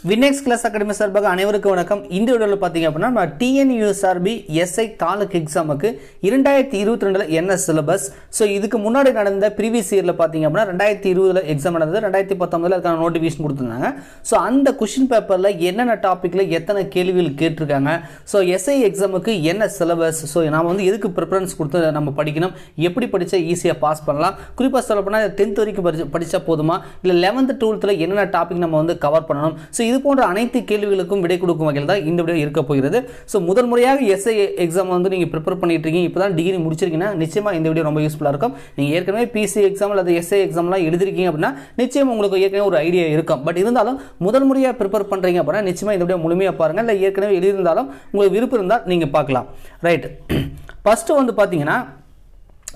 Winxclass Academy சார்பாக அனைவருக்கும் வணக்கம். இந்த வீடியோல பாத்தீங்க அப்படினா நம்ம TNUSRB SI TALUK எக்ஸாமுக்கு 2022 ல என்ன சிலபஸ், சோ இதுக்கு முன்னாடி நடந்த previous yearல பாத்தீங்க அப்படினா 2020 ல எக்ஸாம் நடந்தது, 2019 ல அதுக்கான நோட்டிஃபிகேஷன் கொடுத்திருந்தாங்க. சோ அந்த क्वेश्चन பேப்பர்ல என்னென்ன டாபிக்ல எத்தனை கேள்விகள் கேட்டிருக்காங்க, சோ SI எக்ஸாமுக்கு என்ன சிலபஸ், சோ நாம வந்து எதுக்கு பிரெஃபரன்ஸ் கொடுத்து நம்ம படிக்கணும், எப்படி படிச்சா ஈஸியா பாஸ் பண்ணலாம், குறிப்பா சொல்லப்போனா 10th வரைக்கும் படிச்சா போதுமா இல்ல 11th 12th ல என்னென்ன டாபிக் நம்ம வந்து கவர் பண்ணணும், சோ இது போன்ற அனைத்து கேள்விகளுக்கும் விடை கொடுக்கும் வகையில் தான் இந்த வீடியோ இருக்க போகிறது. சோ முதல் முறையாக எஸ்ஐ எக்ஸாம் வந்து நீங்க ப்ரிப்பேர் பண்ணிட்டு இருக்கீங்க, இப்பதான் டிகிரி முடிச்சிருக்கீங்கன்னா நிச்சயமா இந்த வீடியோ ரொம்ப யூஸ்ஃபுல்லா இருக்கும். நீங்க ஏற்கனவே பிசி எக்ஸாம் அல்லது எஸ்ஐ எக்ஸாம்லாம் எழுதிருக்கீங்க அப்படின்னா நிச்சயமா உங்களுக்கு ஏற்கனவே ஒரு ஐடியா இருக்கும். பட் இருந்தாலும் முதல் முறையா ப்ரிப்பேர் பண்றீங்க அப்படின்னா நிச்சயமா இந்த வீடியோ முழுமையா பாருங்க. இல்ல ஏற்கனவே எழுதியிருந்தாலும் உங்களுக்கு விருப்பம் இருந்தால் நீங்க பார்க்கலாம். ரைட், ஃபர்ஸ்ட் வந்து பாத்தீங்கன்னா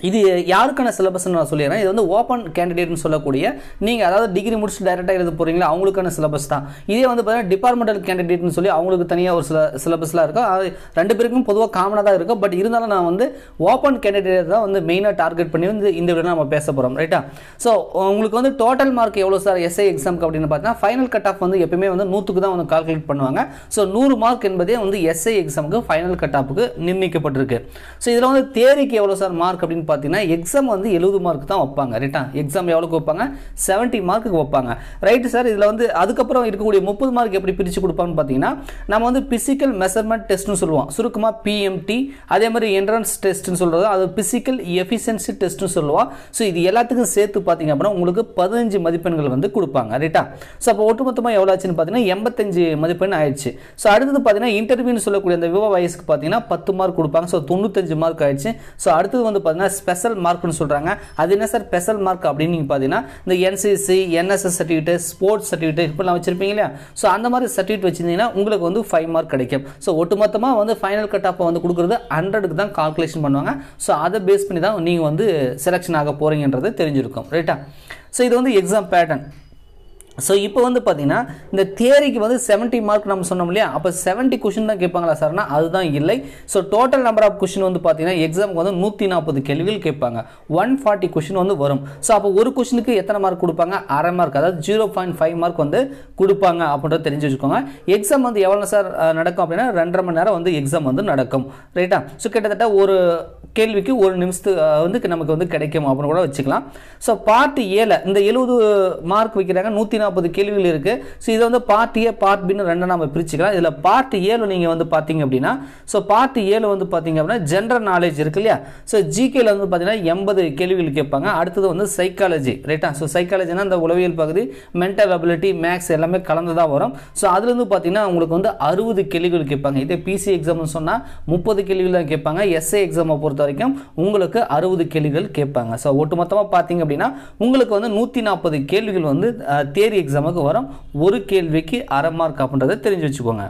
இது யாருக்கான சிலபஸ்னு நான் சொல்லிடுறேன். இது வந்து ஓப்பன் கேண்டிடேட்னு சொல்லக்கூடிய நீங்கள் அதாவது டிகிரி முடிச்சு டைரெக்டாக எழுத போகிறீங்களா அவங்களுக்கான சிலபஸ் தான். இதே வந்து பார்த்தீங்கன்னா டிபார்ட்மெண்டல் கேண்டிடேட்னு சொல்லி அவங்களுக்கு தனியாக ஒரு சிலபஸ்லாம் இருக்கும். அது ரெண்டு பேருக்கும் பொதுவாக காமனாக தான் இருக்கும். பட் இருந்தாலும் நான் வந்து ஓப்பன் கேண்டிடேட் தான் வந்து மெயினாக டார்கெட் பண்ணி வந்து இந்த வீடியோ நம்ம பேச போகிறோம். ரைட்டா? ஸோ உங்களுக்கு வந்து டோட்டல் மார்க் எவ்வளோ சார் எஸ்ஐ எக்ஸாமுக்கு அப்படின்னு பார்த்தீங்கன்னா ஃபைனல் கட் ஆஃப் வந்து எப்பவுமே வந்து 100க்கு தான் வந்து கால்குலேட் பண்ணுவாங்க. ஸோ 100 மார்க் என்பதே வந்து எஸ்ஐ எக்ஸாமுக்கு ஃபைனல் கட் ஆஃபுக்கு நிர்ணயிக்கப்பட்டிருக்கு. ஸோ இதில் வந்து தேரிக்கு எவ்வளோ சார் மார்க் அப்படின்னு பார்த்தீங்கன்னா எக்ஸாம் வந்து 70 மார்க் தான் வைப்பாங்க. ரைட்டா? எக்ஸாம் எவ்வளவுக்கு வைப்பாங்க? 70 மார்க்குக்கு வைப்பாங்க. ரைட் சார், இதுல வந்து அதுக்கப்புறம் இருக்கக்கூடிய 30 மார்க் எப்படி பிரிச்சு கொடுப்பாங்கன்னு பார்த்தீங்கன்னா நம்ம வந்து பிசிக்கல் மெஷர்மெண்ட் டெஸ்ட்னு சொல்லுவோம், சுருக்கமா PMT. அதே மாதிரி என்ட்ரன்ஸ் டெஸ்ட்னு சொல்றது அது பிசிக்கல் எஃபிஷியன்சி டெஸ்ட்னு சொல்லுவோம். ஸோ இது எல்லாத்துக்கும் சேர்த்து பார்த்தீங்க அப்படின்னா உங்களுக்கு 15 மதிப்பெண்கள் வந்து கொடுப்பாங்க. ரைட்டா? ஸோ அப்போ ஒட்டுமொத்தமாக எவ்வளோ ஆச்சுன்னு பார்த்தீங்கன்னா 85 மதிப்பெண் ஆயிடுச்சு. ஸோ அடுத்தது பார்த்தீங்கன்னா இன்டர்வியூன்னு சொல்லக்கூடிய அந்த விவோ வயசுக்கு பார்த்தீங்கன்னா 10 மார்க் கொடுப்பாங்க. ஸோ 95 மார்க் ஆயிடுச்சு. ஸோ அடுத்தது வந்து பார்த்தீங்கன்னா ஸ்பெஷல் மார்க்னு சொல்றாங்க. அது என்ன சார் ஸ்பெஷல் மார்க் அப்படின்னு நீங்க பாத்தீங்கன்னா இந்த NCC NSS certificate, sports certificate இப்பெல்லாம் வச்சிருப்பீங்க இல்லையா? ஸோ அந்த மாதிரி சர்டிஃபிகேட் வச்சிருந்தீங்கன்னா உங்களுக்கு வந்து 5 மார்க் கிடைக்கும். ஸோ ஒட்டுமொத்தமா வந்து ஃபைனல் கட் ஆஃப் வந்து கொடுக்குறது 100க்கு தான் கால்குலேஷன் பண்ணுவாங்க. ஸோ அதை பேஸ் பண்ணி தான் நீங்க வந்து செலக்ஷன் ஆக போறீங்கன்றது தெரிஞ்சிருக்கும். ரைட்டா? ஸோ இது வந்து எக்ஸாம் பேட்டர்ன். ஸோ இப்போ வந்து பார்த்தீங்கன்னா இந்த தியரிக்கு வந்து 70 மார்க் நம்ம சொன்னோம் இல்லையா? அப்போ 70 கொஸ்டின் தான் கேட்பாங்களா சார்னா அதுதான் இல்லை. So total number of question வந்து பார்த்தீங்கன்னா எக்ஸாமுக்கு வந்து 140 கேள்விகள் கேட்பாங்க. 140 கொஸ்டின் வந்து வரும். ஸோ அப்போ ஒரு கொஸ்டினுக்கு எத்தனை மார்க் கொடுப்பாங்க? அரை மார்க், அதாவது 0.5 மார்க் வந்து கொடுப்பாங்க அப்படின்றத தெரிஞ்சு வச்சுக்கோங்க. எக்ஸாம் வந்து எவ்வளோ சார் நடக்கும் அப்படின்னா 2.5 மணி நேரம் வந்து எக்ஸாம் வந்து நடக்கும். ரைட்டா? ஸோ கிட்டத்தட்ட ஒரு கேள்விக்கு 1 நிமிஷத்துக்கு வந்து நமக்கு வந்து கிடைக்கும் அப்படின்னு கூட வச்சுக்கலாம். ஸோ பார்ட் ஏல இந்த 70 மார்க் வைக்கிறாங்க, 140 கேள்விகள் இருக்கு. ஸோ இதை வந்து பார்ட் ஏ பார்ட் பின்னு ரெண்டா நம்ம பிரிச்சுக்கலாம். இதில் பார்ட் ஏல நீங்க வந்து பார்த்தீங்க அப்படின்னா ஸோ பார்ட் ஏல வந்து பார்த்தீங்க அப்படின்னா ஜெனரல் நாலேஜ் இருக்கு இல்லையா? ஸோ ஜிகேல வந்து பார்த்தீங்கன்னா 80 கேள்விகள் கேட்பாங்க. அடுத்தது வந்து சைக்காலஜி. ரைட்டா? ஸோ சைக்காலஜினா இந்த உளவியல் பகுதி, மென்டல் அபிலிட்டி, மேக்ஸ் எல்லாமே கலந்துதான் வரும். ஸோ அதுல இருந்து பார்த்தீங்கன்னா உங்களுக்கு வந்து 60 கேள்விகள் கேட்பாங்க. இதே பிசி எக்ஸாம்னு சொன்னா 30 கேள்விகள் தான் கேட்பாங்க. எஸ்ஐ எக்ஸாமை பொறுத்த வரைக்கும் உங்களுக்கு 60 கேள்விகள் கேட்பாங்க. ஸோ ஒட்டுமொத்தமா பார்த்தீங்க அப்படின்னா உங்களுக்கு வந்து 140 கேள்விகள் வந்து தியரி எக்ஸாமுக்கு வரும். ஒரு கேள்விக்கு அரை மார்க் அப்படின்றத தெரிஞ்சு வச்சுக்கோங்க.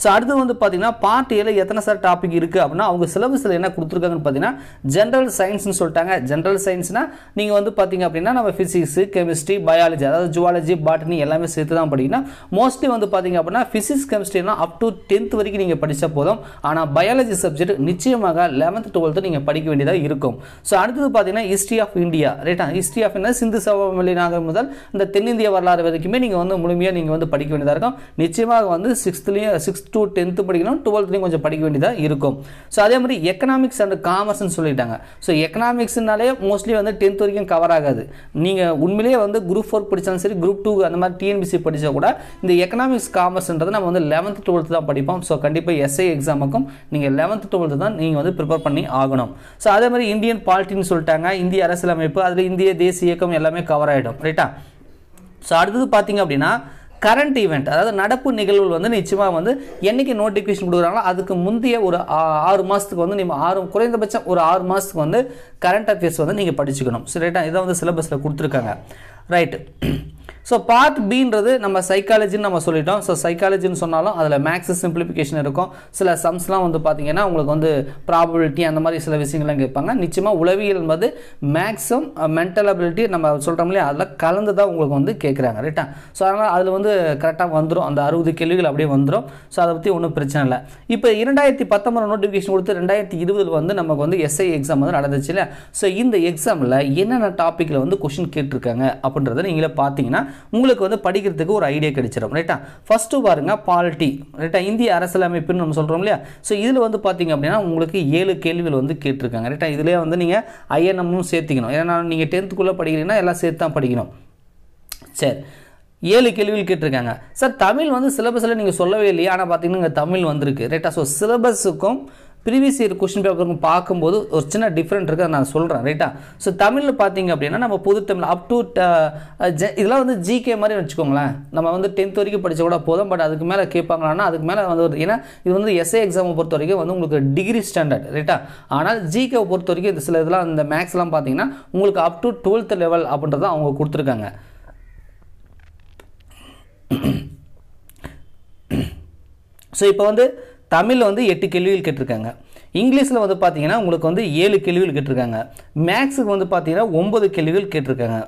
ஸோ அடுத்து வந்து பார்த்தீங்கன்னா பார்ட் ஏல எத்தனை சார் டாபிக் இருக்குது அப்படின்னா அவங்க சிலபஸில் என்ன கொடுத்துருக்காங்கன்னு பார்த்தீங்கன்னா ஜென்ரல் சயின்ஸ்னு சொல்லிட்டாங்க. ஜென்ரல் சயின்ஸ்னா நீங்கள் வந்து பார்த்தீங்க அப்படின்னா நம்ம ஃபிசிக்ஸ், கெமிஸ்ட்ரி, பயாலஜி, அதாவது ஜுவாலஜி, பாட்டனி எல்லாமே சேர்த்து தான் படிக்கணும். மோஸ்ட்லி வந்து பார்த்தீங்க அப்படின்னா ஃபிசிக்ஸ், கெமிஸ்ட்ரிலாம் அப் டு 10th வரைக்கும் நீங்கள் படித்தா போதும். ஆனால் பயாலஜி சப்ஜெக்ட் நிச்சயமாக 11th 12th நீங்கள் படிக்க வேண்டியதாக இருக்கும். ஸோ அடுத்தது பார்த்தீங்கன்னா ஹிஸ்ட்ரி ஆஃப் இந்தியா. ரைட்டா? ஹிஸ்ட்ரி ஆஃப் இந்தியா சிந்து சமவெளி நாகரிகம் முதல் இந்த தென்னிந்திய வரலாறு வரைக்குமே நீங்கள் வந்து முழுமையாக நீங்கள் வந்து படிக்க வேண்டியதாக இருக்கும். நிச்சயமாக வந்து 6th to 10th படிக்கணும், 12th கொஞ்சம் படிக்க வேண்டியதா இருக்கும். ஸோ அதே மாதிரி எக்கனாமிக்ஸ் அண்ட் காமர்ஸ்னு சொல்லிட்டாங்க. ஸோ எக்கனாமிக்ஸ்னாலே மோஸ்ட்லி வந்து 10th வரைக்கும் கவர் ஆகாது. நீங்கள் உண்மையிலேயே வந்து குரூப் 4 படித்தாலும் சரி, குரூப் 2 அந்த மாதிரி டிஎன்பிசி படித்தா கூட இந்த எக்கனாமிக்ஸ் காமர்ஸ்ன்றது நம்ம வந்து 11th 12th தான் படிப்போம். ஸோ கண்டிப்பாக எஸ்ஐ எக்ஸாமுக்கும் நீங்கள் 11th 12th தான் நீங்கள் வந்து ப்ரிப்பேர் பண்ணி ஆகணும். ஸோ அதே மாதிரி இந்தியன் பாலிட்டின்னு சொல்லிட்டாங்க, இந்திய அரசியலமைப்பு, அதில் இந்திய தேசிய இயக்கம் எல்லாமே கவர் ஆகிடும். ரைட்டா? ஸோ அடுத்தது பார்த்தீங்க அப்படின்னா கரண்ட் ஈவெண்ட், அதாவது நடப்பு நிகழ்வுகள் வந்து நிச்சயமாக வந்து என்னைக்கு நோட்டிஃபிகேஷன் கொடுக்குறாங்களோ அதுக்கு முந்தைய ஒரு 6 மாதத்துக்கு வந்து நீங்கள் குறைந்தபட்சம் ஒரு 6 மாதத்துக்கு வந்து கரண்ட் அஃபேர்ஸ் வந்து நீங்கள் படிச்சுக்கணும். சரி, ரைட்டா? இதை வந்து சிலபஸில் கொடுத்துருக்காங்க. ரைட்? ஸோ பார்ட் பின்றது நம்ம சைக்காலஜின்னு நம்ம சொல்லிட்டோம். ஸோ சைக்காலஜின்னு சொன்னாலும் அதில் மேக்ஸ் சிம்பிளிஃபிகேஷன் இருக்கும். சில சம்ஸ்லாம் வந்து பார்த்தீங்கன்னா உங்களுக்கு வந்து ப்ராபபிலிட்டி அந்த மாதிரி சில விஷயங்கள்லாம் கேட்பாங்க. நிச்சயமாக உளவியல் என்பது மேக்ஸும் மென்டல் அபிலிட்டி நம்ம சொல்கிறோம் இல்லையா, அதில் கலந்து தான் உங்களுக்கு வந்து கேட்குறாங்க. ரைட்டா? ஸோ அதனால் அதில் வந்து கரெக்டாக வந்துடும், அந்த 60 கேள்விகள் அப்படியே வந்துடும். ஸோ அதை பற்றி ஒன்றும் பிரச்சனை இல்லை. இப்போ 2019 நோட்டிஃபிகேஷன் கொடுத்து 2020 வந்து நமக்கு வந்து எஸ்ஐ எக்ஸாம் வந்து நடந்துச்சு இல்லையா? ஸோ இந்த எக்ஸாமில் என்னென்ன டாப்பிக்கில் வந்து கொஷின் கேட்டிருக்காங்க அப்படின்றத நீங்களே பார்த்தீங்கன்னா உங்களுக்கு வந்து படிக்கிறதுக்கு ஒரு ஐடியா கிடைச்சிடும் ரைட்டா. ஃபஸ்ட்டு பாருங்க பாலிட்டி ரைட்டா, இந்திய அரசியலமைப்புன்னு நம்ம சொல்கிறோம் இல்லையா. ஸோ இதில் வந்து பார்த்தீங்க அப்படின்னா உங்களுக்கு 7 கேள்விகள் வந்து கேட்டிருக்காங்க ரைட்டா. இதிலே வந்து நீங்கள் ஐஎன்எம்மும் சேர்த்திக்கணும், ஏன்னா நீங்கள் 10th படிக்கிறீங்கன்னா எல்லாம் சேர்த்து தான் படிக்கணும். சரி, 7 கேள்விகள் கேட்டிருக்காங்க. சார் தமிழ் வந்து சிலபஸில் நீங்கள் சொல்லவே இல்லையா, ஆனால் பார்த்தீங்கன்னா தமிழ் வந்திருக்கு ரைட்டா. ஸோ சிலபஸுக்கும் ப்ரீவியஸ் இயர் கொஸ்டின் பேப்பருக்கும் பார்க்கும்போது ஒரு சின்ன டிஃப்ரெண்ட் இருக்குது, நான் சொல்கிறேன் ரைட்டா. ஸோ தமிழில் பார்த்தீங்க அப்படின்னா நம்ம பொது தமிழ் அப் டு இதெல்லாம் வந்து ஜிகே மாதிரி வச்சுக்கோங்களேன். நம்ம வந்து 10th வரைக்கும் படித்த கூட போதும், பட் அதுக்கு மேலே கேட்பாங்களான்னா அதுக்கு மேலே வந்து ஏன்னா இது வந்து எஸ்ஏ எக்ஸாமை பொறுத்த வரைக்கும் வந்து உங்களுக்கு டிகிரி ஸ்டாண்டர்ட் ரைட்டா. ஆனால் ஜிகேவை பொறுத்த வரைக்கும் இந்த சில இதெல்லாம் இந்த மேக்ஸ்லாம் பார்த்தீங்கன்னா உங்களுக்கு அப் டு 12th லெவல் அப்படின்றத அவங்க கொடுத்துருக்காங்க. ஸோ இப்போ வந்து தமிழில் வந்து 8 கேள்விகள் கேட்டிருக்காங்க. இங்கிலீஷில் வந்து பார்த்தீங்கன்னா உங்களுக்கு வந்து 7 கேள்விகள் கேட்டிருக்காங்க. மேக்ஸுக்கு வந்து பார்த்தீங்கன்னா 9 கேள்விகள் கேட்டிருக்காங்க.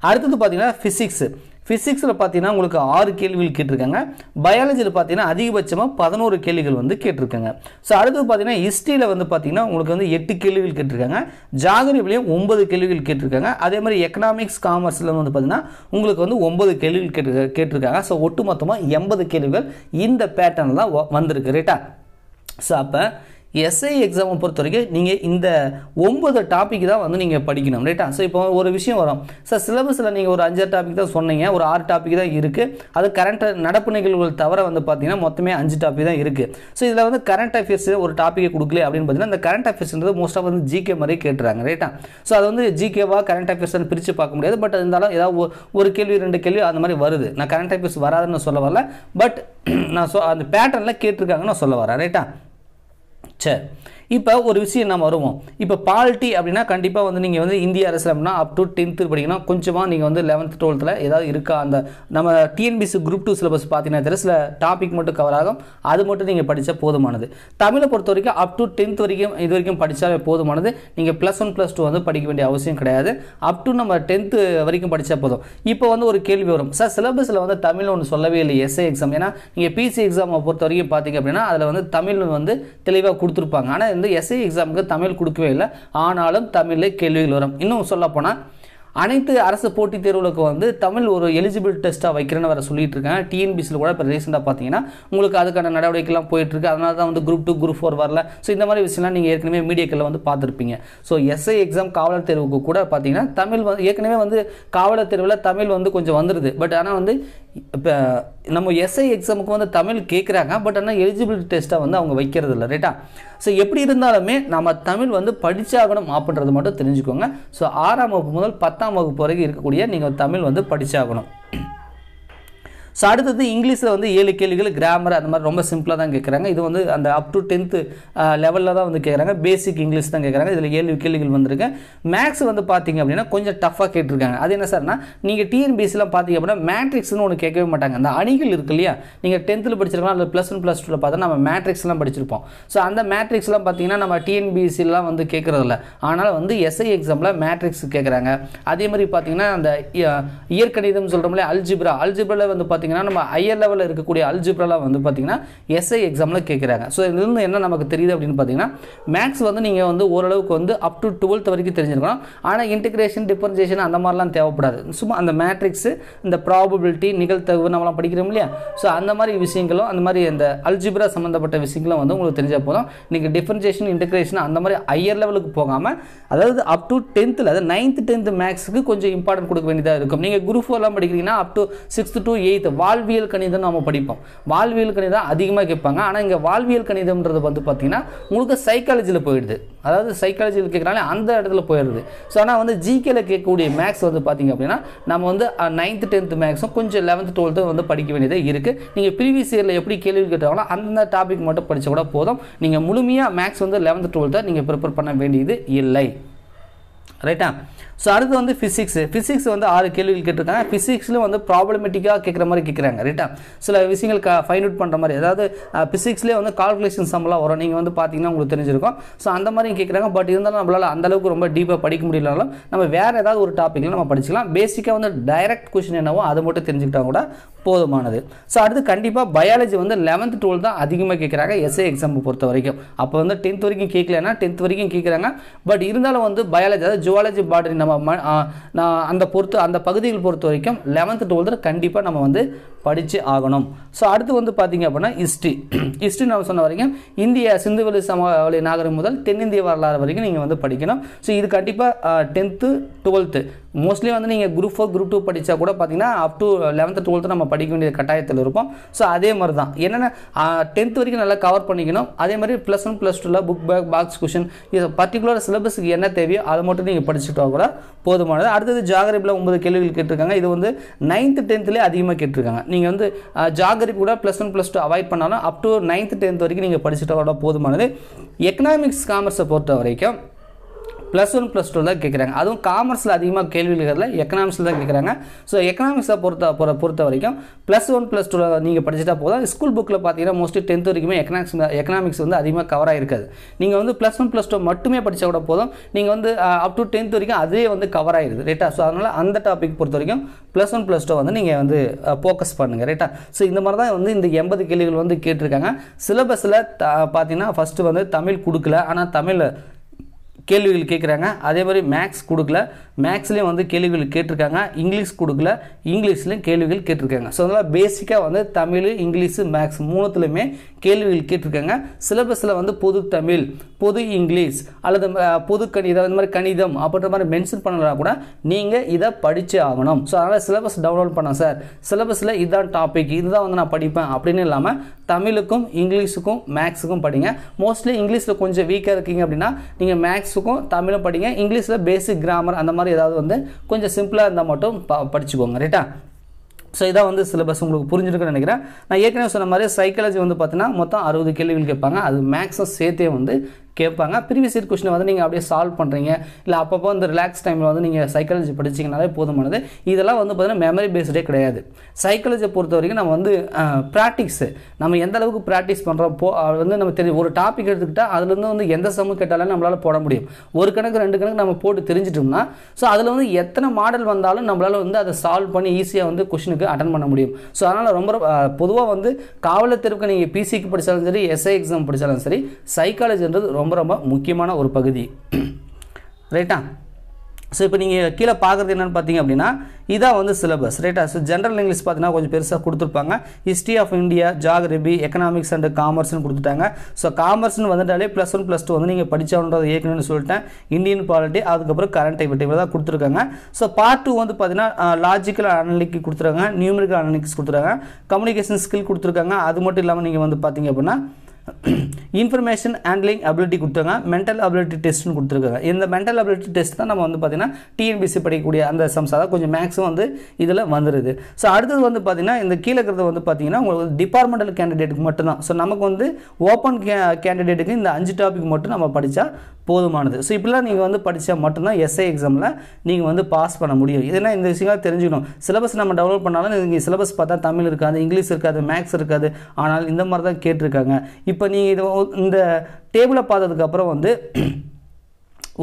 அடுத்தது பார்த்தீங்கன்னா ஃபிசிக்ஸில் பார்த்தீங்கன்னா உங்களுக்கு 6 கேள்விகள் கேட்டிருக்காங்க. பயாலஜியில் பார்த்தீங்கன்னா அதிகபட்சமாக 11 கேள்விகள் வந்து கேட்டிருக்காங்க. ஸோ அடுத்தது பார்த்தீங்கன்னா ஹிஸ்ட்ரியில் வந்து பார்த்தீங்கன்னா உங்களுக்கு வந்து 8 கேள்விகள் கேட்டிருக்காங்க. ஜாகிரபிலையும் 9 கேள்விகள் கேட்டிருக்காங்க. அதே மாதிரி எக்கனாமிக்ஸ் காமர்ஸில் வந்து பார்த்தீங்கன்னா உங்களுக்கு வந்து 9 கேள்விகள் கேட்டிருக்காங்க. ஸோ ஒட்டு மொத்தமாக 80 கேள்விகள் இந்த பேட்டர்னில் தான் வந்திருக்கு ரைட்டா. ஸோ அப்போ எஸ்ஐ எக்ஸாமை பொறுத்த வரைக்கும் நீங்கள் இந்த 9 டாபிக் தான் வந்து நீங்கள் படிக்கணும் ரைட்டா. ஸோ இப்போ ஒரு விஷயம் வரும் சார், சிலபஸில் நீங்கள் ஒரு 5 டாபிக் தான் சொன்னீங்க, ஒரு 6 டாபிக் தான் இருக்குது. அது கரண்ட் நடப்பு நிகழ்வுகள் தவிர வந்து பார்த்தீங்கன்னா மொத்தமே 5 டாபிக் தான் இருக்குது. ஸோ இதில் வந்து கரண்ட் அஃபேர்ஸ் ஒரு டாப்பிக்கை கொடுக்கல அப்படின்னு பார்த்தீங்கன்னா இந்த கரண்ட் அஃபேர்ஸ்ன்றது மோஸ்ட் ஆஃப் வந்து ஜிகே மாதிரி கேட்டுறாங்க ரைட்டா. ஸோ அது வந்து ஜிகேவா கரண்ட் அஃபேர்ஸ்னு பிரித்து பார்க்க முடியாது. பட் இருந்தாலும் ஏதாவது ஒரு கேள்வி 2 கேள்வி அந்த மாதிரி வருது. நான் கரண்ட் அஃபேர்ஸ் வராதுன்னு சொல்ல வரல, பட் நான் அந்த பேட்டர்னில் கேட்டிருக்காங்கன்னு நான் சொல்ல வரேன் ரைட்டா. சரி, இப்போ ஒரு விஷயம் நம்ம வருவோம். இப்போ பாலிட்டி அப்படின்னா கண்டிப்பாக வந்து நீங்கள் வந்து இந்திய அரசியலமைப்புனா அப் டு 10th படிக்கணும். கொஞ்சமாக நீங்கள் வந்து 11th 12th ஏதாவது இருக்கா அந்த நம்ம டிஎன்பிசி குரூப் 2 சிலபஸ் பார்த்தீங்கன்னா தெரியல, சில டாபிக் மட்டும் கவர் ஆகும், அது மட்டும் நீங்கள் படித்தா போதுமானது. தமிழை பொறுத்த வரைக்கும் அப் டு 10th வரைக்கும் இது வரைக்கும் படித்தாவே போதுமானது. நீங்கள் +1 +2 வந்து படிக்க வேண்டிய அவசியம் கிடையாது. அப் டு நம்ம 10th வரைக்கும் படித்தா போதும். இப்போ வந்து ஒரு கேள்வி வரும் சார், சிலபஸில் வந்து தமிழ் ஒன்று சொல்லவே இல்லை எஸ்ஏ எக்ஸாம். ஏன்னா நீங்கள் பிசி எக்ஸாமை பொறுத்த வரைக்கும் பார்த்தீங்க அப்படின்னா அதில் வந்து தமிழ் வந்து தெளிவாக கொடுத்துருப்பாங்க. ஆனால் இந்த எஸ்ஐ எக்ஸாமுக்கு தமிழ் கொடுக்கவே இல்லை, ஆனாலும் தமிழில் கேள்விகள் வரும். இன்னும் சொல்ல போனால் அனைத்து அரசு போட்டித் தேர்வுகளுக்கு வந்து தமிழ் ஒரு எலிஜிபிள் டெஸ்ட்டாக வைக்கிறேன்னு வேறு சொல்லிட்டு இருக்காங்க. டிஎன்பிசியில் கூட இப்போ ரீசெண்டாக பார்த்தீங்கன்னா உங்களுக்கு அதுக்கான நடவடிக்கைலாம் போயிட்டுருக்கு. அதனால தான் வந்து குரூப் 2 குரூப் 4 வரல. ஸோ இந்த மாதிரி விஷயம்லாம் நீங்கள் ஏற்கனவே மீடியாக்களில் வந்து பார்த்துருப்பீங்க. ஸோ எஸ்ஐ எக்ஸாம் காவலர் தேர்வுக்கு கூட பார்த்தீங்கன்னா தமிழ் வந்து ஏற்கனவே வந்து காவலர் தேர்வில் தமிழ் வந்து கொஞ்சம் வந்துடுது. பட் ஆனால் வந்து இப்போ நம்ம எஸ்ஐ எக்ஸாமுக்கு வந்து தமிழ் கேட்குறாங்க, பட் ஆனால் எலிஜிபிள் டெஸ்ட்டாக வந்து அவங்க வைக்கிறது இல்லை ரைட்டா. ஸோ எப்படி இருந்தாலுமே நம்ம தமிழ் வந்து படித்தாகணும் அப்படின்றது மட்டும் தெரிஞ்சுக்கோங்க. ஸோ 6ஆம் வகுப்பு முதல் 10ஆம் வகுப்பு வரைக்கும் இருக்கக்கூடிய நீங்கள் தமிழ் வந்து படித்தாகணும். ஸோ அடுத்தது இங்கிலீஷில் வந்து 7 கேள்விகள், கிராமர் அந்த மாதிரி ரொம்ப சிம்பிளாக தான் கேட்குறாங்க. இது வந்து அந்த அப் டு 10th லெவலில் தான் வந்து கேட்குறாங்க. பேசிக் இங்கிலீஷ் தான் கேட்குறாங்க. இதில் 7 கேள்விகள் வந்திருக்கு. மேக்ஸ் வந்து பார்த்தீங்க அப்படின்னா கொஞ்சம் டஃப்பாக கேட்டிருக்காங்க. அது என்ன சார்னா, நீங்கள் டிஎன்பிசிலாம் பார்த்தீங்க அப்படின்னா மேட்ரிக்ஸ்னு ஒன்று கேட்கவே மாட்டாங்க. அந்த அணிகள் இருக்கு இல்லையா, நீங்கள் 10th படிச்சிருக்கலாம், அதில் +1 +2 பார்த்தா நம்ம மேட்ரிக்ஸ்லாம் படிச்சிருப்போம். ஸோ அந்த மேட்ரிக்ஸ்லாம் பார்த்தீங்கன்னா நம்ம டிஎன்பிசிலாம் வந்து கேட்குறதில்ல. ஆனால் வந்து எஸ்ஐ எக்ஸாமில் மேட்ரிக்ஸ் கேட்குறாங்க. அதே மாதிரி பார்த்தீங்கன்னா அந்த இயற்கணிதம் சொல்கிறோம்ல, அல்ஜிப்ராவில் வந்து பார்த்தீங்கன்னா நம்ம ஹையர் லெவலில் இருக்கக்கூடிய அல்ஜிப்ராலாம் வந்து பார்த்தீங்கன்னா எஸ்ஐ எக்ஸாமில் கேட்குறாங்க. ஸோ இதுலேருந்து என்ன நமக்கு தெரியுது அப்படின்னு பார்த்தீங்கன்னா மேக்ஸ் வந்து நீங்கள் வந்து ஓரளவுக்கு வந்து அப் டு 12th வரைக்கும் தெரிஞ்சிருக்கணும். ஆனால் இன்டிகிரேஷன் டிஃபரன்சியேஷன் அந்த மாதிரிலாம் தேவைப்படாது. சும்மா அந்த மேட்ரிக்ஸு, இந்த ப்ராபபிலிட்டி, நிகழ்தகவு நம்மளாம் படிக்கிறோம் இல்லையா. ஸோ அந்த மாதிரி விஷயங்களும் அந்த மாதிரி அந்த அல்ஜிப்ரா சம்மந்தப்பட்ட விஷயங்களும் வந்து உங்களுக்கு தெரிஞ்சால் போதும். நீங்கள் டிஃபரன்சியேஷன், இன்டிகிரேஷன் அந்த மாதிரி ஹையர் லெவலுக்கு போகாமல் அதாவது அப் டு 10th அதாவது 9th 10th மேக்ஸுக்கு கொஞ்சம் இம்பார்ட்டன்ட் கொடுக்க வேண்டியதாக இருக்கும். நீங்கள் குரூப் 4 படிக்கிறீங்கன்னா up to 6th to 8th வாழ்வியல் கணிதம் நம்ம படிப்போம். வாழ்வியல் கணிதம் அதிகமாக கேட்பாங்க. ஆனால் இங்கே வாழ்வியல் கணிதம்ன்றது வந்து பார்த்தீங்கன்னா உங்களுக்கு சைக்காலஜியில் போயிடுது. அதாவது சைக்காலஜியில் கேட்குறாங்க அந்த இடத்துல போயிடுது. ஸோ ஆனால் வந்து ஜிகேல கேட்கக்கூடிய மேக்ஸ் வந்து பார்த்தீங்க அப்படின்னா நம்ம வந்து 9th 10th மேக்ஸும் கொஞ்சம் 11th 12th வந்து படிக்க வேண்டியது இருக்குது. நீங்கள் ப்ரீவியஸ் இயரில் எப்படி கேள்வி கேட்டாங்களோ அந்த டாபிக் மட்டும் படித்தா கூட போதும். நீங்கள் முழுமையாக மேக்ஸ் வந்து 11th 12th நீங்கள் ப்ரிப்பேர் பண்ண வேண்டியது இல்லை ரைட்டா. ஸோ அடுத்து வந்து ஃபிசிக்ஸ் வந்து 6 கேள்விகள் கேட்டிருக்காங்க. ஃபிசிக்ஸில் வந்து ப்ராப்ளமேட்டிக்காக கேட்குற மாதிரி கேட்குறாங்க ரைட்டா. சில விஷயங்கள் ஃபைண்ட் அவுட் பண்ணுற மாதிரி, அதாவது ஃபிசிக்ஸ்லேயே வந்து கால்குலேஷன் சம்லாம் வரும். நீங்கள் வந்து பார்த்தீங்கன்னா உங்களுக்கு தெரிஞ்சிருக்கும். ஸோ அந்த மாதிரி கேட்குறாங்க. பட் இருந்தாலும் நம்மளால் அந்தளவுக்கு ரொம்ப டீப்பாக படிக்க முடியலனாலும் நம்ம வேறு ஏதாவது ஒரு டாப்பிக்கில் நம்ம படிச்சுக்கலாம். பேசிக்காக வந்து டைரக்ட் கொஸ்டின் என்னவோ அதை மட்டும் தெரிஞ்சுக்கிட்டா கூட போதுமானது. ஸோ அடுத்து கண்டிப்பாக பயாலஜி வந்து 11th 12th தான் அதிகமாக கேட்குறாங்க எஸ்ஏ எக்ஸாம் பொறுத்த வரைக்கும். அப்போ வந்து 10th வரைக்கும் கேட்கலன்னா 10th வரைக்கும் கேட்குறாங்க. பட் இருந்தாலும் வந்து பயாலஜி அதாவது ஜுவாலஜி பாட்டனி நம்ம அந்த பகுதிகள் பொறுத்த வரைக்கும் 11th 12th கண்டிப்பாக நம்ம வந்து படித்து ஆகணும். ஸோ அடுத்து வந்து பார்த்திங்க அப்படின்னா ஹிஸ்ட்ரி நம்ம சொன்ன வரைக்கும் இந்திய சிந்துவெளி சமவெளி நாகரிகம் முதல் தென்னிந்திய வரலாறு வரைக்கும் நீங்கள் வந்து படிக்கணும். ஸோ இது கண்டிப்பாக 10th 12th மோஸ்ட்லி வந்து நீங்கள் குரூப் 4 குரூப் 2 படித்தா கூட பார்த்தீங்கன்னா அப் டு 11th 12th நம்ம படிக்க வேண்டிய கட்டாயத்தில் இருப்போம். ஸோ அதே மாதிரி தான் என்னென்ன 10th வரைக்கும் நல்லா கவர் பண்ணிக்கணும். அதே மாதிரி +1 +2 புக் பேக் பாக்ஸ் கொஷின் இது பர்டிகுலர் சிலபஸுக்கு என்ன தேவையோ அதை மட்டும் நீங்கள் படிச்சுட்டா கூட போதுமானது. அடுத்தது ஜாகிரபியில் 9 கேள்விகள் கேட்டிருக்காங்க. இது வந்து 9th 10th அதிகமாக கேட்டிருக்காங்க. நீங்கள் வந்து ஜாகிரபி கூட +1 +2 அவாய்ட் பண்ணாலும் அப் டு 9th 10th வரைக்கும் நீங்கள் படிச்சுட்டா கூட போதுமானது. எக்கனாமிக்ஸ் காமர்ஸை பொறுத்த வரைக்கும் +1 +2 தான் கேட்குறாங்க. அதுவும் காமர்ஸில் அதிகமாக கேள்விகள் எக்கனாமிக்ஸில் தான் கேட்குறாங்க. ஸோ எக்கனாமிக்ஸை பொறுத்த வரைக்கும் +1 +2 நீங்கள் படிச்சுட்டா போதும். ஸ்கூல் புக்கில் பார்த்தீங்கன்னா மோஸ்ட்லி 10th வரைக்குமே எக்கனாமிக்ஸ் வந்து அதிகமாக கவராக இருக்காது. நீங்கள் வந்து +1 +2 மட்டுமே படித்தா கூட போதும். நீங்கள் வந்து அப் டு 10th வரைக்கும் அதே வந்து கவர் ஆகிடுது ரைட்டா. ஸோ அதனால் அந்த டாபிக் பொறுத்த வரைக்கும் +1 +2 வந்து நீங்கள் வந்து ஃபோக்கஸ் பண்ணுங்கள் ரைட்டா. ஸோ இந்த மாதிரி தான் வந்து இந்த 80 கேள்விகள் வந்து கேட்டிருக்காங்க. சிலபஸில் பார்த்தீங்கன்னா ஃபஸ்ட்டு வந்து தமிழ் கொடுக்கல, ஆனால் தமிழ் கேள்விகள் கேட்குறாங்க. அதே மாதிரி மேக்ஸ் கொடுக்கல, மேக்ஸ்லேயும் வந்து கேள்விகள் கேட்டிருக்காங்க. இங்கிலீஷ் கொடுக்கல, இங்கிலீஷ்லேயும் கேள்விகள் கேட்டிருக்காங்க. ஸோ அதனால் பேசிக்காக வந்து தமிழ் இங்கிலீஷு மேக்ஸ் மூணுத்துலையுமே கேள்விகள் கேட்டிருக்காங்க. சிலபஸில் வந்து பொது தமிழ், பொது இங்கிலீஷ் அல்லது பொது கணிதம் இந்த மாதிரி கணிதம் அப்படின்ற மாதிரி மென்ஷன் பண்ணலாம் கூட நீங்கள் இதை படித்து ஆகணும். ஸோ அதனால் சிலபஸ் டவுன்லோட் பண்ணேன் சார், சிலபஸில் இதுதான் டாபிக், இதுதான் வந்து நான் படிப்பேன் அப்படின்னு இல்லாமல் தமிழுக்கும் இங்கிலீஷுக்கும் மேக்ஸுக்கும் படிங்க. மோஸ்ட்லி இங்கிலீஷில் கொஞ்சம் வீக்காக இருக்கீங்க அப்படின்னா நீங்கள் மேக்ஸுக்கும் தமிழும் படிங்க. இங்கிலீஷில் பேசிக் கிராமர் அந்த மாதிரி ஏதாவது வந்து கொஞ்சம் சிம்பிளாக இருந்தால் மட்டும் படிச்சுக்கோங்க ரைட்டா. ஸோ இதான் வந்து சிலபஸ் உங்களுக்கு புரிஞ்சிருக்குன்னு நினைக்கிறேன். நான் ஏற்கனவே சொன்ன மாதிரி சைக்காலஜி வந்து பார்த்தீங்கன்னா மொத்தம் 60 கேள்விகள் கேட்பாங்க. அது மேக்ஸும் சேர்த்தே வந்து கேட்பாங்க. ப்ரீவியஸ் இயர் கொஸ்டினை வந்து நீங்கள் அப்படியே சால்வ் பண்ணுறீங்க, இல்லை அப்பப்போ வந்து ரிலாக்ஸ் டைமில் வந்து நீங்கள் சைக்காலஜி படிச்சிங்கனாலே போதுமானது. இதெல்லாம் வந்து பார்த்தீங்கன்னா மெமரி பேஸ்டே கிடையாது. சைக்காலஜியை பொறுத்த வரைக்கும் நம்ம வந்து ப்ராக்டிக்ஸு நம்ம எந்த அளவுக்கு ப்ராக்டிஸ் பண்ணுறப்போ வந்து நம்ம தெரியும். ஒரு டாபிக் எடுத்துக்கிட்டால் அதுலேருந்து வந்து எந்த சம்மு கேட்டாலும் நம்மளால் போட முடியும். ஒரு கணக்கு 2 கணக்கு நம்ம போட்டு தெரிஞ்சிட்டோம்னா ஸோ அதில் வந்து எத்தனை மாடல் வந்தாலும் நம்மளால் வந்து அதை சால்வ் பண்ணி ஈஸியாக வந்து கொஸ்டினுக்கு அட்டன் பண்ண முடியும். ஸோ அதனால் ரொம்ப பொதுவாக வந்து காவலர் தேர்வுக்கு நீங்கள் பிசிக்கு படித்தாலும் சரி, எஸ்ஐ எக்ஸாம் படித்தாலும் சரி, சைக்காலஜின்றது ரொம்ப ரொம்ப முக்கியமான ஒரு பகுதி ரைட்டா. ஸோ இப்போ நீங்கள் கீழே பார்க்குறது என்னென்னு பார்த்தீங்க அப்படின்னா இதான் வந்து சிலபஸ் ரைட்டா. ஸோ ஜென்ரல் இங்கிலீஷ் பார்த்தீங்கன்னா கொஞ்சம் பெருசாக கொடுத்துருப்பாங்க. History of India, geography, economics and காமர்ஸ்னு கொடுத்துட்டாங்க. ஸோ காமர்ஸ்னு வந்துட்டாலே +1 +2 வந்து நீங்கள் படித்தவன்றதை ஏற்கனவே சொல்லிட்டேன். இந்தியன் பாலிட்டி, அதுக்கப்புறம் கரண்ட் ஐவட்டி தான் கொடுத்துருக்காங்க. ஸோ பார்ட் 2 வந்து பார்த்தீங்கன்னா லாஜிக்கல் அனலிட்டிக் கொடுத்துருக்காங்க, நியூமரிக்கல் அனலிட்டிக்ஸ் கொடுத்துருக்காங்க, கம்யூனிகேஷன் ஸ்கில் கொடுத்துருக்காங்க. அது மட்டும் இல்லாமல் நீங்கள் வந்து பார்த்தீங்க அப்படின்னா இன்ஃபர்மேஷன் ஹேண்ட்லிங் அபிலிட்டி கொடுத்தாங்க, மென்டல் அபிலிட்டி டெஸ்ட்னு கொடுத்துருக்காங்க. இந்த மென்டல் அபிலிட்டி டெஸ்ட் தான் நம்ம வந்து பார்த்தீங்கன்னா டிஎன்பிசி படிக்கக்கூடிய அந்த சம்ஸ், அதாவது கொஞ்சம் மேக்ஸும் வந்து இதில் வந்துடுது. ஸோ அடுத்தது வந்து பார்த்தீங்கன்னா இந்த கீழே இருக்கிறது வந்து பார்த்தீங்கன்னா உங்களுக்கு டிபார்ட்மெண்டல் கேண்டிடேட்டுக்கு மட்டும்தான். ஸோ நமக்கு வந்து ஓப்பன் கேண்டிடேட்டுக்கு இந்த 5 டாபிக் மட்டும் நம்ம படித்தா போதுமானது. ஸோ இப்படிலாம் நீங்கள் வந்து படித்தா மட்டும்தான் எஸ்ஐ எக்ஸாமில் நீங்கள் வந்து பாஸ் பண்ண முடியும். இதெல்லாம் இந்த விஷயங்கள் தெரிஞ்சுக்கணும். சிலபஸ் நம்ம டெவலப் பண்ணாலும் நீங்கள் சிலபஸ் பார்த்தா தமிழ் இருக்காது, இங்கிலீஷ் இருக்காது, மேக்ஸ் இருக்காது. ஆனால் இந்த மாதிரி தான் கேட்டிருக்காங்க. இப்போ நீங்கள் இந்த டேபிளை பார்த்ததுக்கப்புறம் வந்து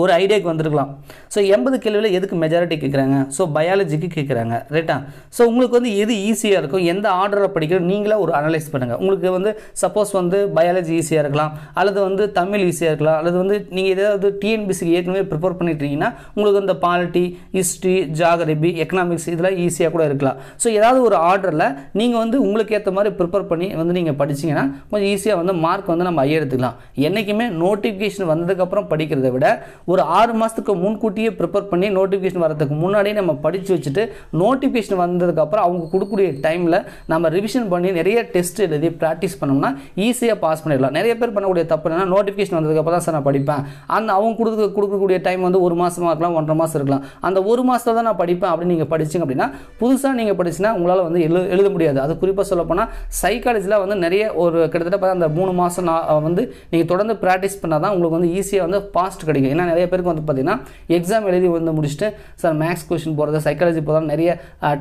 ஒரு ஐடியாவுக்கு வந்துருக்கலாம். ஸோ 80 கேள்வியில் எதுக்கு மெஜாரிட்டி கேட்குறாங்க? ஸோ பயாலஜிக்கு கேட்குறாங்க ரைட்டா. ஸோ உங்களுக்கு வந்து எது ஈஸியாக இருக்கும், எந்த ஆர்டரை படிக்கணும் நீங்களே ஒரு அனலைஸ் பண்ணுங்கள். உங்களுக்கு வந்து சப்போஸ் வந்து பயாலஜி ஈஸியாக இருக்கலாம், அல்லது வந்து தமிழ் ஈஸியாக இருக்கலாம், அல்லது வந்து நீங்கள் ஏதாவது டிஎன்பிசிக்கு ஏற்கனவே ப்ரிப்பேர் பண்ணிட்டீங்கன்னா உங்களுக்கு இந்த பாலிட்டி, ஹிஸ்ட்ரி, ஜாகிரபி, எக்கனாமிக்ஸ் இதெல்லாம் ஈஸியாக கூட இருக்கலாம். ஸோ ஏதாவது ஒரு ஆர்டரில் நீங்கள் வந்து உங்களுக்கு ஏற்ற மாதிரி ப்ரிப்பேர் பண்ணி வந்து நீங்கள் படிச்சிங்கன்னா கொஞ்சம் ஈஸியாக வந்து மார்க் வந்து நம்ம எடுத்துக்கலாம். என்றைக்குமே நோட்டிஃபிகேஷன் வந்ததுக்கப்புறம் படிக்கிறத விட ஒரு 6 மாதத்துக்கு முன்கூட்டியே ப்ரிப்பேர் பண்ணி நோட்டிஃபிகேஷன் வரதுக்கு முன்னாடியே நம்ம படித்து வச்சுட்டு நோட்டிஃபிகேஷன் வந்ததுக்கப்புறம் அவங்க கொடுக்கக்கூடிய டைமில் நம்ம ரிவிஷன் பண்ணி நிறைய டெஸ்ட் எழுதி ப்ராக்டிஸ் பண்ணோம்னா ஈஸியாக பாஸ் பண்ணிடலாம். நிறைய பேர் பண்ணக்கூடிய தப்பு என்னன்னா நோட்டிஃபிகேஷன் வந்ததுக்கப்புறம் தான் சார் நான் படிப்பேன், அந்த அவங்க கொடுக்கக்கூடிய டைம் வந்து 1 மாதமாக இருக்கலாம், 1.5 மாதம் இருக்கலாம், அந்த 1 மாதத்தில் தான் நான் படிப்பேன் அப்படின்னு நீங்கள் படிச்சிங்க அப்படின்னா புதுசாக நீங்கள் படிச்சுன்னா உங்களால் வந்து எழுத முடியாது. அது குறிப்பாக சொல்லப்போனால் சைக்காலஜியில் வந்து நிறைய ஒரு கிட்டத்தட்ட பார்த்தா அந்த 3 மாதம் வந்து நீங்கள் தொடர்ந்து ப்ராக்டிஸ் பண்ணால் தான் உங்களுக்கு வந்து ஈஸியாக வந்து பாஸ்ட் கிடைக்கும். ஏன்னா நிறைய பேருக்கு வந்து பார்த்தீங்கன்னா எக்ஸாம் எழுதி வந்து முடிச்சுட்டு சார் மேக்ஸ் கொஸ்டின் போகிறது, சைக்காலஜி போகிறது நிறைய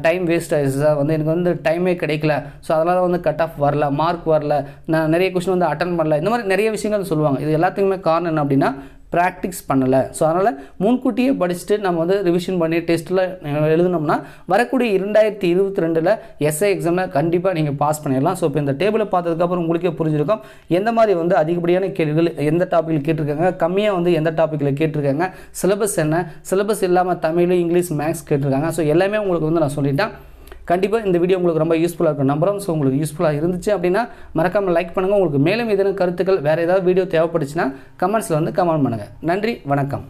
டைம் வேஸ்ட் ஆகிடுச்சு சார், வந்து எனக்கு வந்து டைமே கிடைக்கல, ஸோ அதனால் வந்து கட் ஆஃப் வரல, மார்க் வரல, நான் நிறைய கொஸ்டின் வந்து அட்டன் பண்ணல, இந்த மாதிரி நிறைய விஷயங்கள் சொல்லுவாங்க. இது எல்லாத்துக்குமே காரணம் என்ன அப்படின்னா ப்ராக்டிஸ் பண்ணலை. ஸோ அதனால் முன்கூட்டியே படிச்சுட்டு நம்ம வந்து ரிவிஷன் பண்ணி டெஸ்ட்டில் எழுதினோம்னா வரக்கூடிய 2022 எஸ்ஐ எக்ஸாமில் கண்டிப்பாக நீங்கள் பாஸ் பண்ணிடலாம். ஸோ இப்போ இந்த டேபிளை பார்த்ததுக்கப்புறம் உங்களுக்கே புரிஞ்சிருக்கும் எந்த மாதிரி வந்து அதிகப்படியான கேள்விகள் எந்த டாப்பிக்கில் கேட்டிருக்காங்க, கம்மியாக வந்து எந்த டாப்பிக்கில் கேட்டிருக்காங்க, சிலபஸ் என்ன, சிலபஸ் இல்லாமல் தமிழ், இங்கிலீஷ், மேக்ஸ் கேட்டிருக்காங்க. ஸோ எல்லாமே உங்களுக்கு வந்து நான் சொல்லிட்டேன். கண்டிப்பாக இந்த வீடியோ உங்களுக்கு ரொம்ப யூஸ்ஃபுல்லாக இருக்கும் நம்புறோம். ஸோ உங்களுக்கு யூஸ்ஃபுல்லாக இருந்துச்சு அப்படின்னா மறக்காமல் லைக் பண்ணுங்கள். உங்களுக்கு மேலும் ஏதேனும் கருத்துக்கள் வேறு ஏதாவது வீடியோ தேவைப்பட்டுச்சுன்னா கமெண்ட்ஸில் வந்து கமெண்ட் பண்ணுங்கள். நன்றி, வணக்கம்.